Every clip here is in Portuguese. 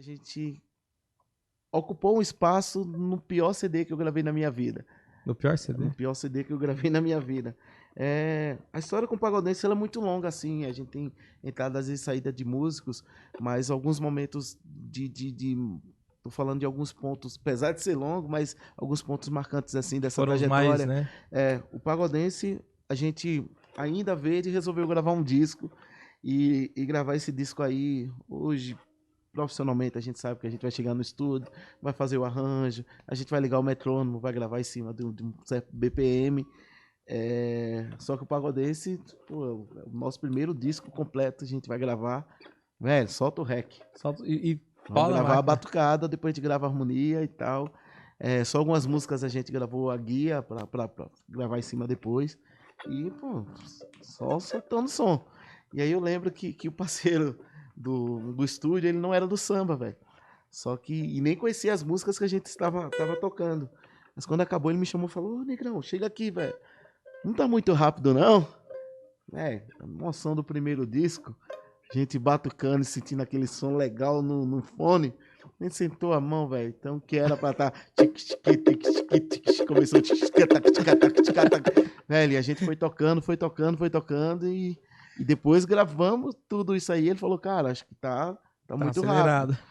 A gente ocupou um espaço no pior CD que eu gravei na minha vida. No pior CD? No pior CD que eu gravei na minha vida. A história com o Pagodense ela é muito longa, assim. A gente tem entradas e saídas de músicos, mas alguns momentos tô falando de alguns pontos, apesar de ser longo, mas alguns pontos marcantes, assim, dessa Foram os trajetória. mais, né? O Pagodense, a gente ainda verde resolveu gravar um disco e gravar esse disco aí hoje. Profissionalmente, a gente sabe que a gente vai chegar no estúdio, vai fazer o arranjo, a gente vai ligar o metrônomo, vai gravar em cima de um certo BPM. Só que o Pagodense, pô, é o nosso primeiro disco completo, a gente vai gravar. Velho, solta o rec. Vamos gravar a batucada, depois a gente grava a harmonia e tal. Só algumas músicas a gente gravou a guia pra gravar em cima depois. E, pô, só soltando som. E aí eu lembro que o parceiro do estúdio, ele não era do samba, velho. Só que, e nem conhecia as músicas que a gente estava tocando. Mas quando acabou, ele me chamou e falou: Ô, Negrão, chega aqui, velho. Não tá muito rápido, não? A emoção do primeiro disco, a gente batucando e sentindo aquele som legal no fone. A gente sentou a mão, velho. Então, que era pra estar. Começou. Velho, e a gente foi tocando. E depois gravamos tudo isso aí. Ele falou, cara, acho que tá muito acelerado. rápido.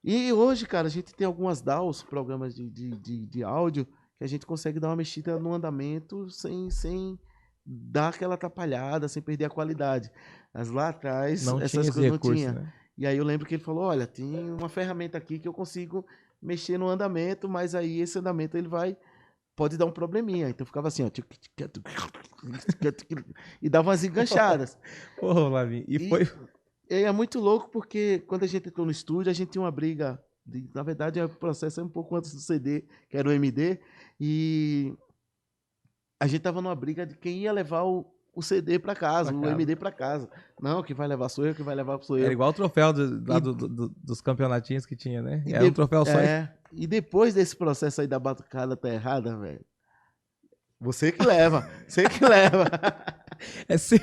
E hoje, cara, a gente tem algumas DAWs, programas de áudio, que a gente consegue dar uma mexida no andamento sem dar aquela atrapalhada, sem perder a qualidade. Mas lá atrás, não essas coisas não tinha. Né? E aí eu lembro que ele falou, olha, tem uma ferramenta aqui que eu consigo mexer no andamento, mas aí esse andamento ele pode dar um probleminha. Então ficava assim, ó. E dava umas enganchadas. Ô, Lavinho. É muito louco porque quando a gente entrou no estúdio, a gente tinha uma briga. Na verdade, o processo é um pouco antes do CD, que era o MD. E a gente tava numa briga de quem ia levar o CD para casa, o MD para casa. Não, quem vai levar sou eu, quem vai levar sou eu. Era igual o troféu dos campeonatinhos que tinha, né? Era um troféu só. E depois desse processo aí da batucada tá errada, velho. Você que leva. É seu.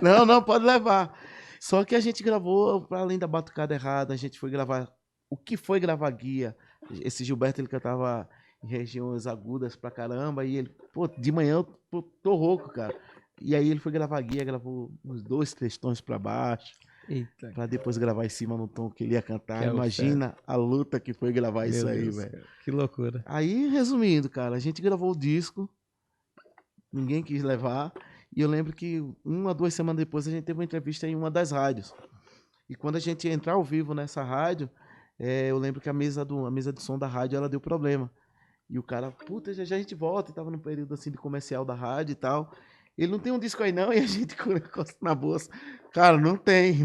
Não, pode levar. Só que a gente gravou, para além da batucada errada, a gente foi gravar. O que foi gravar guia? Esse Gilberto, ele cantava em regiões agudas pra caramba. E ele, pô, de manhã eu tô rouco, cara. E aí ele foi gravar guia, gravou uns 2, 3 tons pra baixo. Eita. Pra depois gravar em cima no tom que ele ia cantar. Imagina a luta que foi gravar isso aí, velho. Que loucura. Aí, resumindo, cara, a gente gravou o disco. Ninguém quis levar. E eu lembro que 1 a 2 semanas depois a gente teve uma entrevista em uma das rádios. E quando a gente ia entrar ao vivo nessa rádio, eu lembro que a mesa de som da rádio ela deu problema. E o cara, puta, já a gente volta. E tava num período assim de comercial da rádio e tal. Ele não tem um disco aí não, e a gente na bolsa. Cara, não tem.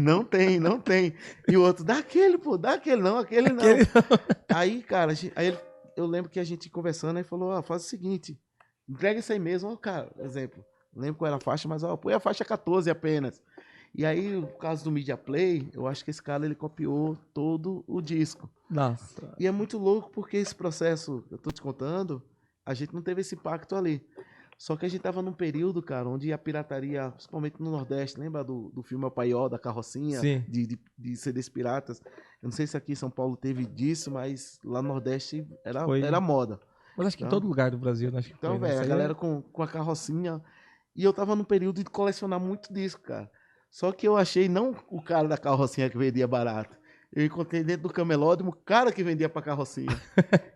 E o outro, dá aquele, não, aquele não. Aí, cara, eu lembro que a gente conversando, aí falou, faz o seguinte, entrega isso aí mesmo, cara, exemplo. Não lembro qual era a faixa, mas põe a faixa 14 apenas. E aí, no caso do Media Play, eu acho que esse cara, ele copiou todo o disco. Nossa. E é muito louco porque esse processo, eu tô te contando, a gente não teve esse impacto ali. Só que a gente tava num período, cara, onde a pirataria, principalmente no Nordeste, lembra do filme O Paiol, da carrocinha, de CDs piratas? Eu não sei se aqui em São Paulo teve disso, mas lá no Nordeste era moda. Mas acho que em todo lugar do Brasil, né? Acho que então, velho, a galera com a carrocinha. E eu tava num período de colecionar muito disco, cara. Só que eu achei não o cara da carrocinha que vendia barato. Eu encontrei dentro do camelódromo o cara que vendia pra carrocinha.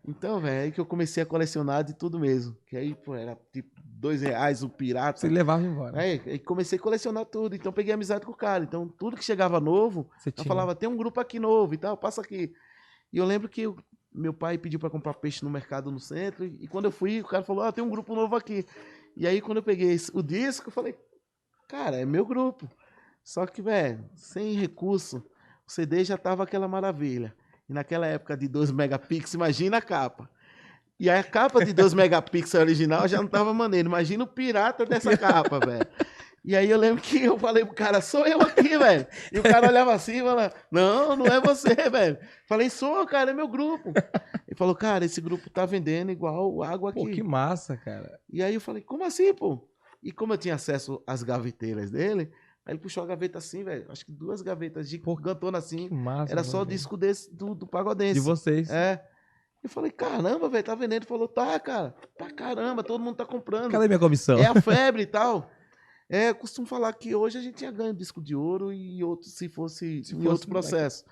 Então, velho, aí que eu comecei a colecionar de tudo mesmo. Que aí, pô, era tipo R$2 o pirata. Você levava embora. Aí comecei a colecionar tudo. Então, peguei amizade com o cara. Então, tudo que chegava novo, eu falava, tem um grupo aqui novo e tal, passa aqui. E eu lembro que meu pai pediu pra comprar peixe no mercado no centro. E quando eu fui, o cara falou, tem um grupo novo aqui. E aí, quando eu peguei o disco, eu falei, cara, é meu grupo. Só que, velho, sem recurso, o CD já tava aquela maravilha. E naquela época de 2 megapixels, imagina a capa. E a capa de 2 megapixels original já não tava maneiro. Imagina o pirata dessa capa, velho. E aí eu lembro que eu falei pro cara, sou eu aqui, velho. E o cara olhava assim e falava, não é você, velho. Falei, sou, cara, é meu grupo. Ele falou, cara, esse grupo tá vendendo igual água aqui. Pô, que massa, cara. E aí eu falei, como assim, pô? E como eu tinha acesso às gaveteiras dele, Aí ele puxou a gaveta assim, velho. Acho que 2 gavetas gigantonas assim. Que massa, Era só mano. disco desse do Pagodense. De vocês. É. Eu falei, caramba, velho, tá vendendo? Ele falou, tá, cara. Pra caramba, todo mundo tá comprando. Cadê minha comissão? É a febre e tal. Eu costumo falar que hoje a gente tinha ganho disco de ouro e outro, se fosse em outro processo.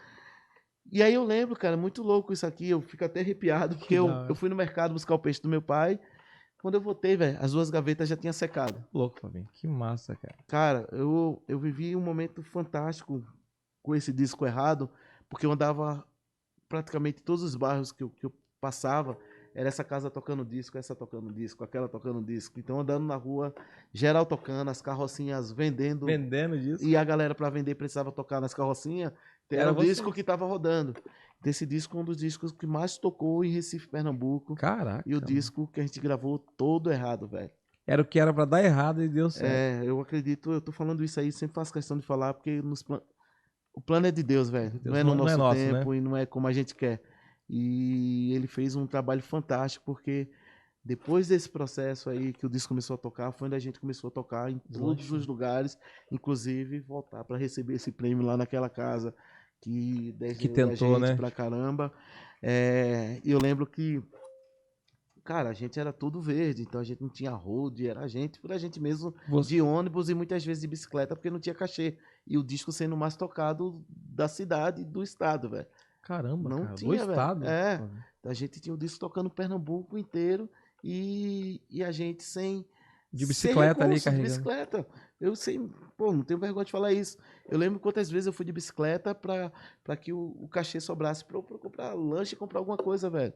E aí eu lembro, cara, muito louco isso aqui. Eu fico até arrepiado, porque eu fui no mercado buscar o peixe do meu pai. Quando eu voltei, velho, as 2 gavetas já tinham secado. Louco, Fabinho. Que massa, cara. Cara, eu vivi um momento fantástico com esse disco errado, porque eu andava praticamente todos os bairros que eu passava, era essa casa tocando disco, essa tocando disco, aquela tocando disco. Então, andando na rua, geral tocando, as carrocinhas vendendo. Vendendo disco. E a galera, para vender, precisava tocar nas carrocinhas. Era o disco que estava rodando. Esse disco é um dos discos que mais tocou em Recife, Pernambuco. Caraca. E o disco que a gente gravou todo errado, velho. Era o que era pra dar errado e deu certo. Eu acredito, eu tô falando isso aí, sempre faço questão de falar, porque o plano é de Deus, velho. Não é no nosso tempo, né? E não é como a gente quer. E ele fez um trabalho fantástico, porque depois desse processo aí que o disco começou a tocar, foi onde a gente começou a tocar em todos os lugares, inclusive voltar para receber esse prêmio lá naquela casa que tentou, a gente, né? Pra caramba. E eu lembro que, cara, a gente era todo verde, então a gente não tinha road, era a gente por a gente mesmo, de ônibus e muitas vezes de bicicleta, porque não tinha cachê. E o disco sendo mais tocado da cidade e do estado, velho. Caramba, não cara, tinha, do estado. A gente tinha o disco tocando Pernambuco inteiro e a gente sem... De bicicleta ali, carregando. De bicicleta. Eu sei, pô, não tenho vergonha de falar isso. Eu lembro quantas vezes eu fui de bicicleta pra que o cachê sobrasse pra eu comprar lanche e comprar alguma coisa, velho.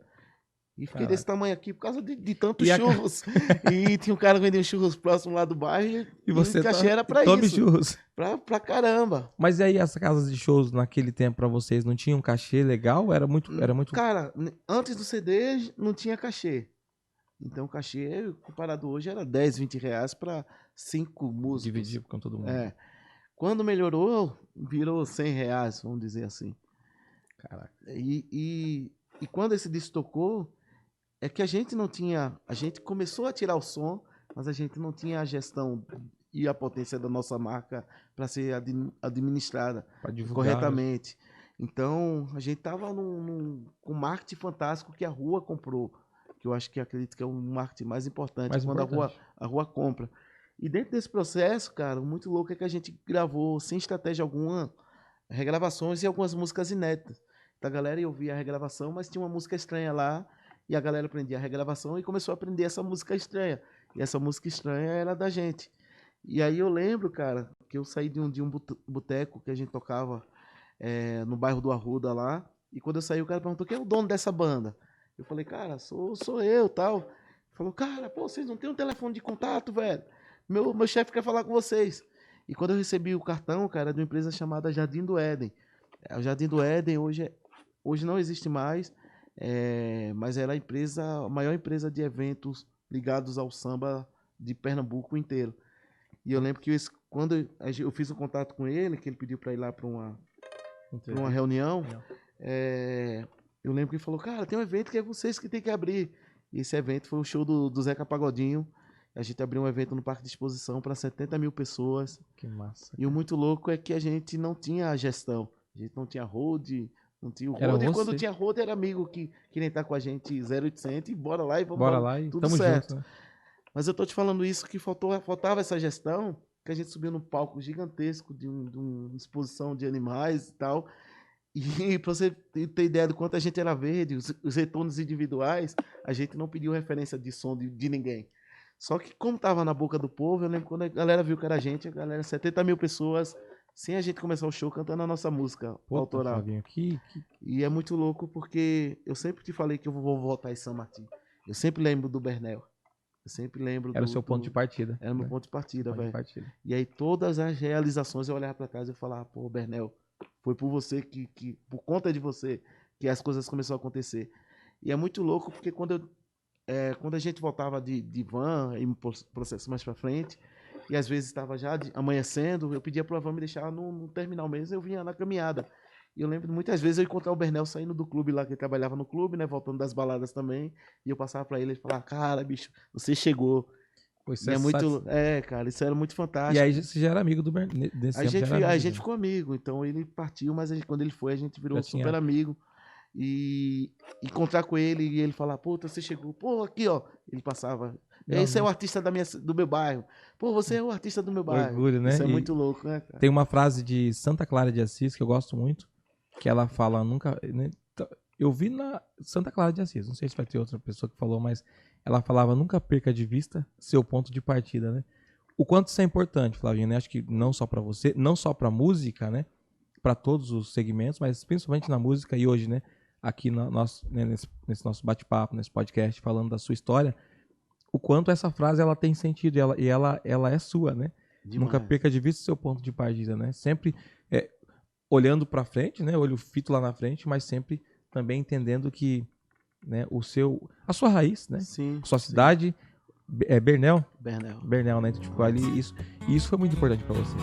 E fiquei desse tamanho aqui por causa de tantos churros. E tinha um cara vendendo churros próximo lá do bairro e você o cachê era pra tome isso. Churros. Pra caramba. Mas aí as casas de shows naquele tempo pra vocês não tinham cachê legal? Era muito... Cara, antes do CD não tinha cachê. Então o cachê, comparado hoje, era 10, 20 reais pra 5 músicos. Dividir com todo mundo. Quando melhorou, virou 100 reais, vamos dizer assim. Caraca. E quando esse disco tocou, é que a gente não tinha... A gente começou a tirar o som, mas a gente não tinha a gestão e a potência da nossa marca para ser administrada corretamente. Então, a gente tava com um marketing fantástico que a rua comprou, que eu acredito que é o marketing mais importante, quando a rua compra. E dentro desse processo, cara, o muito louco é que a gente gravou, sem estratégia alguma, regravações e algumas músicas inéditas. Então, a galera ia ouvir a regravação, mas tinha uma música estranha lá, e a galera aprendia a regravação e começou a aprender essa música estranha. E essa música estranha era da gente. E aí eu lembro, cara, que eu saí de um boteco que a gente tocava no bairro do Arruda lá, e quando eu saí, o cara perguntou, quem é o dono dessa banda? Eu falei, cara, sou eu, tal. Ele falou, cara, pô, vocês não têm um telefone de contato, velho? Meu chefe quer falar com vocês. E quando eu recebi o cartão, cara, de uma empresa chamada Jardim do Éden. O Jardim do Éden hoje não existe mais, mas era a maior empresa de eventos ligados ao samba de Pernambuco inteiro. E eu lembro que quando eu fiz um contato com ele, que ele pediu para ir lá para uma reunião, eu lembro que ele falou, cara, tem um evento que é vocês que tem que abrir. E esse evento foi o show do Zeca Pagodinho. A gente abriu um evento no Parque de Exposição para 70 mil pessoas. Que massa. Cara. E o muito louco é que a gente não tinha a gestão. A gente não tinha road, não tinha o road. E quando tinha road era amigo que queria estar com a gente 0800 e bora lá e vamos lá e tudo tamo certo. Junto, né? Mas eu tô te falando isso que faltava essa gestão, que a gente subiu num palco gigantesco de uma exposição de animais e tal. E para você ter ideia do quanto a gente era verde, os retornos individuais, a gente não pediu referência de som de ninguém. Só que como tava na boca do povo, eu lembro quando a galera viu que era a gente, 70 mil pessoas, sem a gente começar o show, cantando a nossa música autoral. Fabinho, E é muito louco porque eu sempre te falei que eu vou voltar em São Martim. Eu sempre lembro do Bernel. Eu sempre lembro Era o seu ponto de partida. Era o meu ponto de partida, velho. E aí todas as realizações eu olhava pra trás e falava, pô, Bernel, foi por você por conta de você, que as coisas começaram a acontecer. E é muito louco porque quando a gente voltava de van, e processo mais pra frente, e às vezes estava já amanhecendo, eu pedia pra van me deixar no terminal mesmo, eu vinha na caminhada. E eu lembro muitas vezes eu encontrar o Bernel saindo do clube lá, que ele trabalhava no clube, né? Voltando das baladas também. E eu passava pra ele e falava, cara, bicho, você chegou. Isso é muito, cara, isso era muito fantástico. E aí você já era amigo do desse a gente ficou amigo, então ele partiu, mas quando ele foi, a gente virou super amigo. E encontrar com ele e ele falar, pô, você chegou, pô, aqui, ó. Ele passava, esse é o artista do meu bairro. Pô, você é o artista do meu bairro. Orgulho, né? Isso é muito louco, né, cara? Tem uma frase de Santa Clara de Assis que eu gosto muito, que ela fala, nunca... Né, eu vi na Santa Clara de Assis, não sei se vai ter outra pessoa que falou, mas ela falava, nunca perca de vista seu ponto de partida, né? O quanto isso é importante, Flavinho, né? Acho que não só pra você, não só pra música, né? Pra todos os segmentos, mas principalmente na música e hoje, né? Aqui no nosso, né, nesse nosso bate-papo, nesse podcast, falando da sua história, o quanto essa frase ela tem sentido e ela é sua, né? Demais. Nunca perca de vista o seu ponto de partida, né? Sempre olhando para frente, né? Olho fito lá na frente, mas sempre também entendendo que, né, a sua raiz, né? Sim, sua cidade Bernel. Bernel, né? Tipo, ali, isso foi muito importante para você.